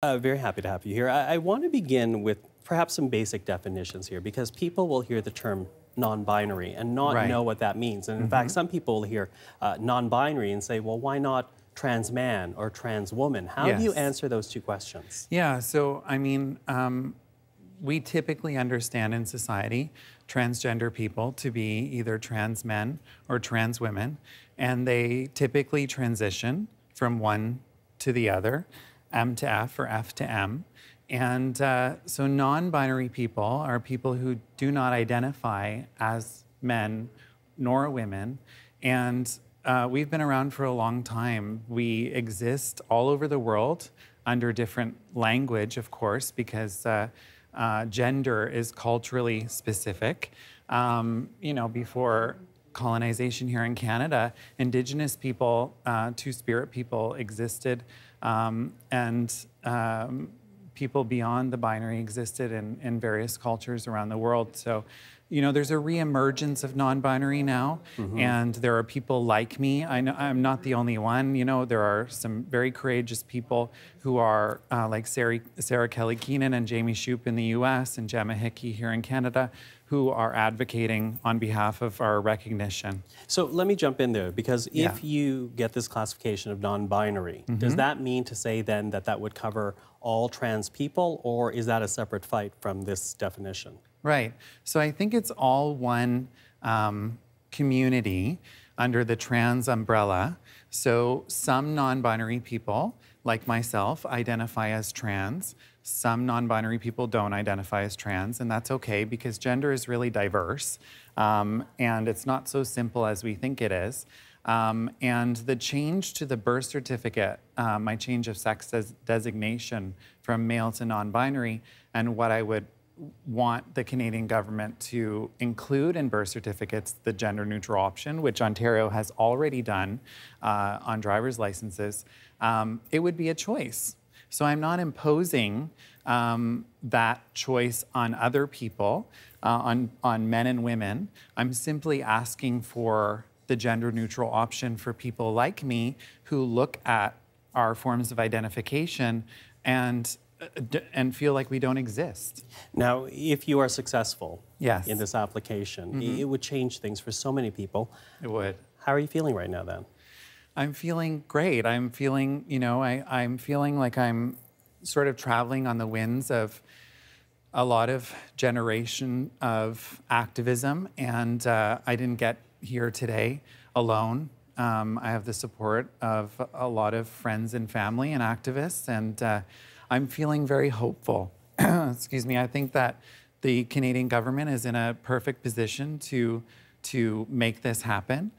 Very happy to have you here. I want to begin with perhaps some basic definitions here because people will hear the term non-binary and not know what that means. And in fact, some people will hear non-binary and say, well, why not trans man or trans woman? How do you answer those two questions? Yeah, so I mean, we typically understand in society transgender people to be either trans men or trans women, and they typically transition from one to the other, M to F or F to M. And so non-binary people are people who do not identify as men nor women. And we've been around for a long time. We exist all over the world under different language, of course, because gender is culturally specific. You know, before colonization here in Canada, Indigenous people, Two-Spirit people existed, and people beyond the binary existed in various cultures around the world. So, you know, there's a re-emergence of non-binary now, and there are people like me. I know I'm not the only one. You know, there are some very courageous people who are like Sarah Kelly Keenan and Jamie Shoup in the U.S. and Gemma Hickey here in Canada, who are advocating on behalf of our recognition. So let me jump in there, because if you get this classification of non-binary, does that mean to say then that that would cover all trans people, or is that a separate fight from this definition? Right. So I think it's all one community under the trans umbrella. So some non-binary people, like myself, identify as trans. Some non-binary people don't identify as trans, and that's okay because gender is really diverse, and it's not so simple as we think it is. And the change to the birth certificate, my change of sex designation from male to non-binary, and what I would want the Canadian government to include in birth certificates, the gender-neutral option, which Ontario has already done on driver's licenses, it would be a choice. So I'm not imposing that choice on other people, on men and women. I'm simply asking for the gender-neutral option for people like me who look at our forms of identification and feel like we don't exist. Now, if you are successful in this application, it would change things for so many people. It would. How are you feeling right now then? I'm feeling great. I'm feeling, you know, I'm feeling like I'm sort of traveling on the winds of a lot of generation of activism, and I didn't get here today alone. I have the support of a lot of friends and family and activists, and I'm feeling very hopeful. Excuse me. I think that the Canadian government is in a perfect position to make this happen.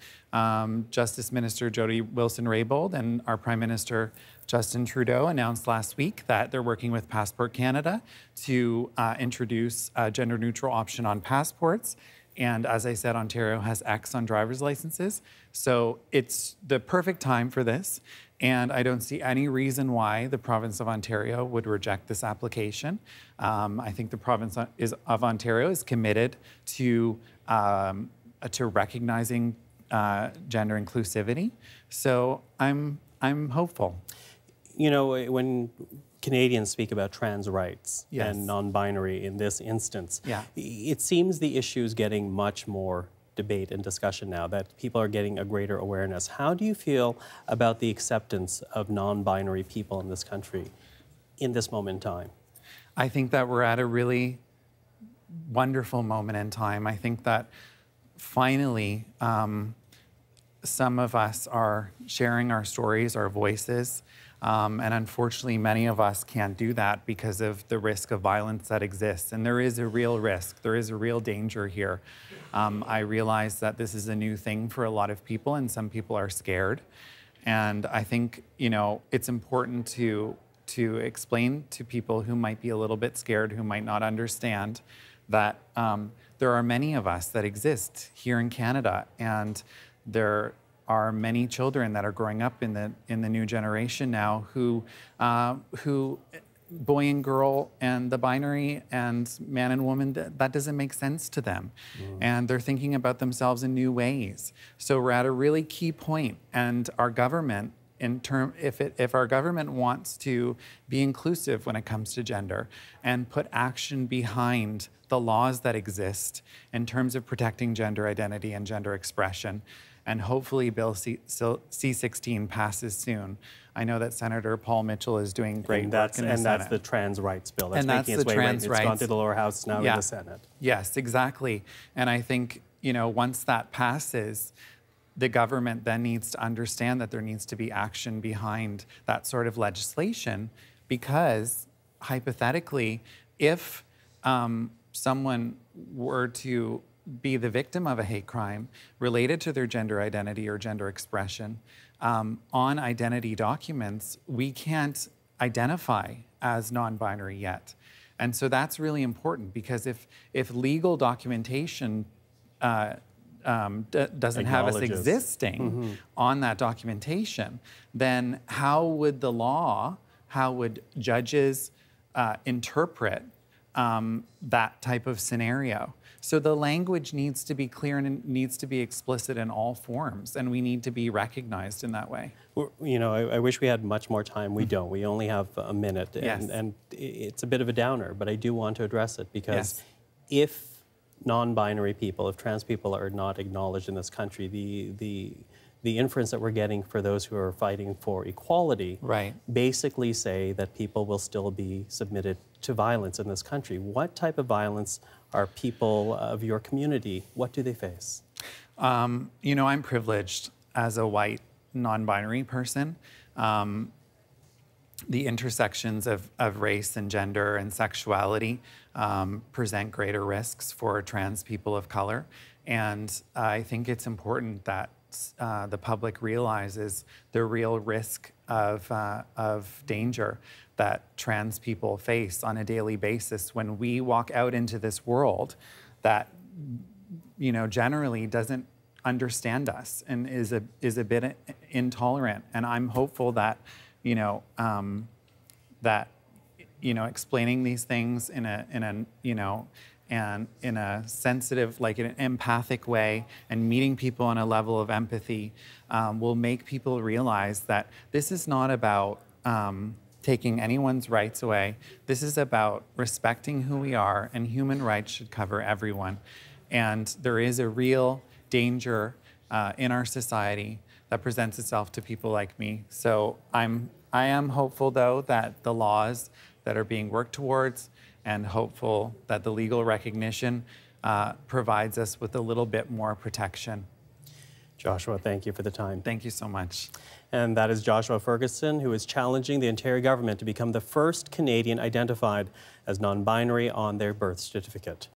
Justice Minister Jody Wilson-Raybould and our Prime Minister Justin Trudeau announced last week that they're working with Passport Canada to introduce a gender-neutral option on passports. And as I said, Ontario has X on driver's licenses. So it's the perfect time for this. And I don't see any reason why the province of Ontario would reject this application. I think the province of Ontario is committed to recognizing gender inclusivity. So I'm hopeful. You know, when Canadians speak about trans rights and non-binary in this instance, it seems the issue is getting much more debate and discussion now, that people are getting a greater awareness. How do you feel about the acceptance of non-binary people in this country in this moment in time? I think that we're at a really wonderful moment in time. I think that finally some of us are sharing our stories, our voices, and unfortunately many of us can't do that because of the risk of violence that exists. And there is a real risk, there is a real danger here. I realize that this is a new thing for a lot of people, and some people are scared. And I think, you know, it's important to explain to people who might be a little bit scared, who might not understand, that there are many of us that exist here in Canada, and there are many children that are growing up in the new generation now who boy and girl and the binary and man and woman, that doesn't make sense to them. And they're thinking about themselves in new ways. So we're at a really key point, and our government if our government wants to be inclusive when it comes to gender and put action behind the laws that exist in terms of protecting gender identity and gender expression, and hopefully Bill C-16 passes soon. I know that Senator Paul Mitchell is doing great work in the Senate. And that's the trans rights bill that's making its way right. It's gone through the lower house, now in the Senate. Yes, exactly. And I think, once that passes, the government then needs to understand that there needs to be action behind that sort of legislation, because hypothetically, if someone were to be the victim of a hate crime related to their gender identity or gender expression, on identity documents, we can't identify as non-binary yet. And so that's really important, because if legal documentation doesn't have us existing on that documentation, then how would judges interpret that type of scenario? So the language needs to be clear and it needs to be explicit in all forms, and we need to be recognized in that way. I wish we had much more time. We don't. We only have a minute, and it's a bit of a downer, but I do want to address it, because if non-binary people, if trans people are not acknowledged in this country, the inference that we're getting for those who are fighting for equality basically say that people will still be submitted to violence in this country. What type of violence are people of your community, what do they face? I'm privileged as a white non-binary person. The intersections of race and gender and sexuality present greater risks for trans people of color. And I think it's important that the public realizes the real risk of danger that trans people face on a daily basis when we walk out into this world that, generally doesn't understand us and is a bit intolerant. And I'm hopeful that, explaining these things in a sensitive, like in an empathic way, and meeting people on a level of empathy will make people realize that this is not about taking anyone's rights away. This is about respecting who we are, and human rights should cover everyone. And there is a real danger in our society that presents itself to people like me. So I am hopeful, though, that the laws that are being worked towards, and hopeful that the legal recognition provides us with a little bit more protection. Joshua, thank you for the time. Thank you so much. And that is Joshua Ferguson, who is challenging the Ontario government to become the first Canadian identified as non-binary on their birth certificate.